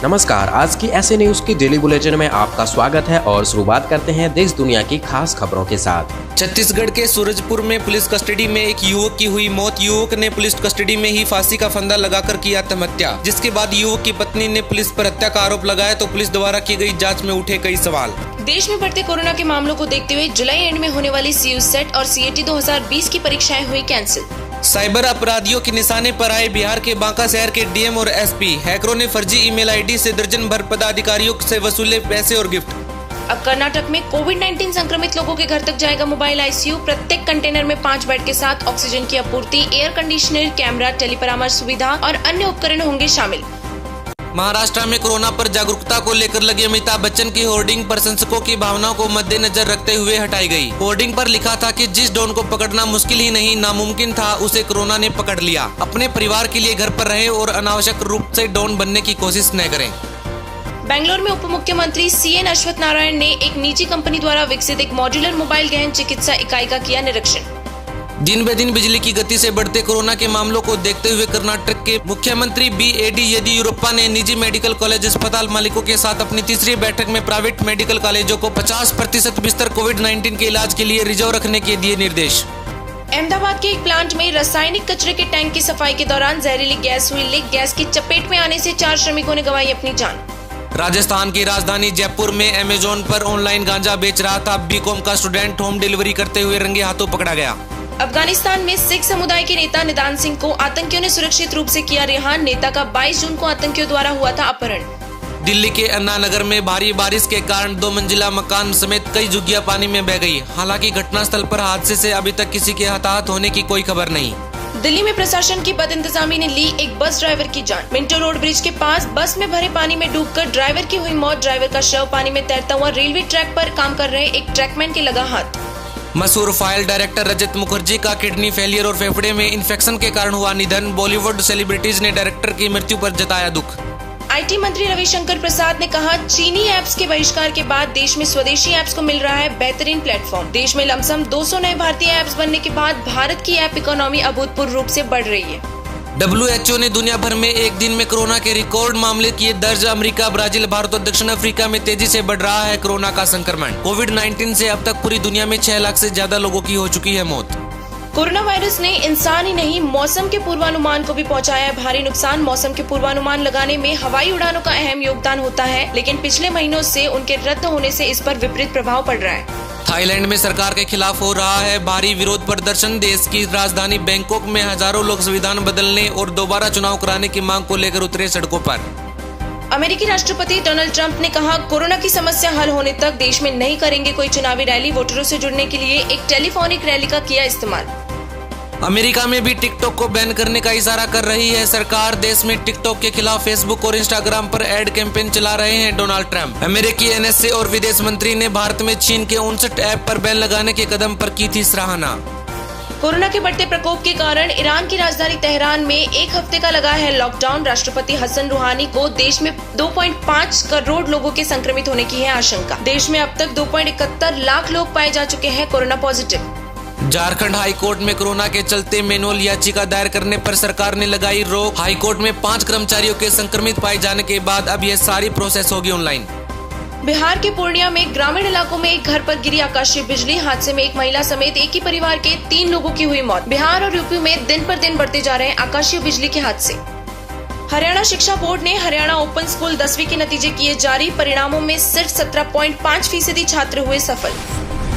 नमस्कार, आज की ऐसे न्यूज की डेली बुलेटिन में आपका स्वागत है और शुरुआत करते हैं देश दुनिया की खास खबरों के साथ। छत्तीसगढ़ के सूरजपुर में पुलिस कस्टडी में एक युवक की हुई मौत। युवक ने पुलिस कस्टडी में ही फांसी का फंदा लगाकर की आत्महत्या, जिसके बाद युवक की पत्नी ने पुलिस पर हत्या का आरोप लगाया तो पुलिस द्वारा की गई जांच में उठे कई सवाल। देश में बढ़ते कोरोना के मामलों को देखते हुए जुलाई एंड में होने वाली CU सेट और CAT 2020 की परीक्षाएं हुई कैंसिल। साइबर अपराधियों के निशाने पर आए बिहार के बांका शहर के DM और SP। हैकरों ने फर्जी ईमेल ID से दर्जन भर पदाधिकारियों से वसूले पैसे और गिफ्ट। अब कर्नाटक में कोविड-19 संक्रमित लोगों के घर तक जाएगा मोबाइल ICU। प्रत्येक कंटेनर में 5 बेड के साथ ऑक्सीजन की आपूर्ति, एयर कंडीशनर, कैमरा, टेलीपरामर्श सुविधा और अन्य उपकरण होंगे शामिल। महाराष्ट्र में कोरोना पर जागरूकता को लेकर लगे अमिताभ बच्चन की होर्डिंग प्रशंसकों की भावनाओं को मद्देनजर रखते हुए हटाई गई। होर्डिंग पर लिखा था कि जिस डॉन को पकड़ना मुश्किल ही नहीं नामुमकिन था, उसे कोरोना ने पकड़ लिया। अपने परिवार के लिए घर पर रहें और अनावश्यक रूप से डॉन बनने की कोशिश न करें। बेंगलोर में उप मुख्यमंत्री CN अश्वत्थ नारायण ने एक निजी कंपनी द्वारा विकसित एक मॉड्यूलर मोबाइल गहन चिकित्सा इकाई का किया निरीक्षण। दिन ब दिन बिजली की गति से बढ़ते कोरोना के मामलों को देखते हुए कर्नाटक के मुख्यमंत्री BAD येदियुरप्पा ने निजी मेडिकल कॉलेज अस्पताल मालिकों के साथ अपनी तीसरी बैठक में प्राइवेट मेडिकल कॉलेजों को 50% बिस्तर कोविड-19 के इलाज के लिए रिजर्व रखने के दिए निर्देश। अहमदाबाद के एक प्लांट में रासायनिक कचरे के टैंक की सफाई के दौरान जहरीली गैस हुई लीक। गैस की चपेट में आने से 4 श्रमिकों ने गंवाई अपनी जान। राजस्थान की राजधानी जयपुर में अमेजोन पर ऑनलाइन गांजा बेच रहा था BCom का स्टूडेंट होम डिलीवरी करते हुए रंगे हाथों पकड़ा गया। अफगानिस्तान में सिख समुदाय के नेता निदान सिंह को आतंकियों ने सुरक्षित रूप से किया रिहा। नेता का 22 जून को आतंकियों द्वारा हुआ था अपहरण। दिल्ली के अन्ना नगर में भारी बारिश के कारण 2 मंजिला मकान समेत कई झुग्गियां पानी में बह गई। हालांकि घटनास्थल पर हादसे से अभी तक किसी के हताहत होने की कोई खबर नहीं। दिल्ली में प्रशासन की बदइंतजामी ने ली एक बस ड्राइवर की जान। मिंटो रोड ब्रिज के पास बस में भरे पानी में डूबकर ड्राइवर की हुई मौत। ड्राइवर का शव पानी में तैरता हुआ रेलवे ट्रैक पर काम कर रहे एक ट्रैकमैन के लगा हाथ। मशहूर फाइल डायरेक्टर रजत मुखर्जी का किडनी फेलियर और फेफड़े में इन्फेक्शन के कारण हुआ निधन। बॉलीवुड सेलिब्रिटीज ने डायरेक्टर की मृत्यु पर जताया दुख। IT मंत्री रविशंकर प्रसाद ने कहा, चीनी ऐप्स के बहिष्कार के बाद देश में स्वदेशी ऐप्स को मिल रहा है बेहतरीन प्लेटफॉर्म। देश में लमसम 200 नए भारतीय ऐप्स बनने के बाद भारत की ऐप इकोनॉमी अभूतपूर्व रूप से बढ़ रही है। WHO ने दुनिया भर में एक दिन में कोरोना के रिकॉर्ड मामले किए दर्ज। अमेरिका, ब्राजील, भारत और दक्षिण अफ्रीका में तेजी से बढ़ रहा है कोरोना का संक्रमण। कोविड-19 से अब तक पूरी दुनिया में 6 लाख से ज्यादा लोगों की हो चुकी है मौत। कोरोना वायरस ने इंसान ही नहीं मौसम के पूर्वानुमान को भी पहुंचाया है भारी नुकसान। मौसम के पूर्वानुमान लगाने में हवाई उड़ानों का अहम योगदान होता है, लेकिन पिछले महीनों से उनके रद्द होने से इस पर विपरीत प्रभाव पड़ रहा है। थाईलैंड में सरकार के खिलाफ हो रहा है भारी विरोध प्रदर्शन। देश की राजधानी बैंकॉक में हजारों लोग संविधान बदलने और दोबारा चुनाव कराने की मांग को लेकर उतरे सड़कों पर। अमेरिकी राष्ट्रपति डोनाल्ड ट्रंप ने कहा, कोरोना की समस्या हल होने तक देश में नहीं करेंगे कोई चुनावी रैली। वोटरों से जुड़ने के लिए एक टेलीफोनिक रैली का किया इस्तेमाल। अमेरिका में भी टिकटॉक को बैन करने का इशारा कर रही है सरकार। देश में टिकटॉक के खिलाफ फेसबुक और इंस्टाग्राम पर एड कैंपेन चला रहे हैं डोनाल्ड ट्रंप। अमेरिकी NSA और विदेश मंत्री ने भारत में चीन के 59 ऐप पर बैन लगाने के कदम पर की थी सराहना। कोरोना के बढ़ते प्रकोप के कारण ईरान की राजधानी तेहरान में 1 हफ्ते का लगा है लॉकडाउन। राष्ट्रपति हसन रूहानी को देश में 2.5 करोड़ लोगों के संक्रमित होने की है आशंका। देश में अब तक 2.71 लाख लोग पाए जा चुके हैं कोरोना पॉजिटिव। झारखंड हाईकोर्ट में कोरोना के चलते मैनुअल याचिका दायर करने पर सरकार ने लगाई रोक। हाईकोर्ट में 5 कर्मचारियों के संक्रमित पाए जाने के बाद अब यह सारी प्रोसेस होगी ऑनलाइन। बिहार के पूर्णिया में ग्रामीण इलाकों में एक घर पर गिरी आकाशीय बिजली। हादसे में एक महिला समेत एक ही परिवार के 3 लोगों की हुई मौत। बिहार और यूपी में दिन पर दिन बढ़ते जा रहे हैं आकाशीय बिजली के हादसे। हरियाणा शिक्षा बोर्ड ने हरियाणा ओपन स्कूल 10वीं के नतीजे किए जारी। परिणामों में सिर्फ 17.5% छात्र हुए सफल।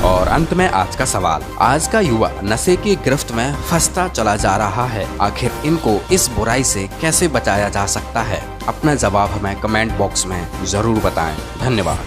और अंत में आज का सवाल, आज का युवा नशे की गिरफ्त में फंसता चला जा रहा है। आखिर इनको इस बुराई से कैसे बचाया जा सकता है? अपना जवाब हमें कमेंट बॉक्स में जरूर बताएं। धन्यवाद।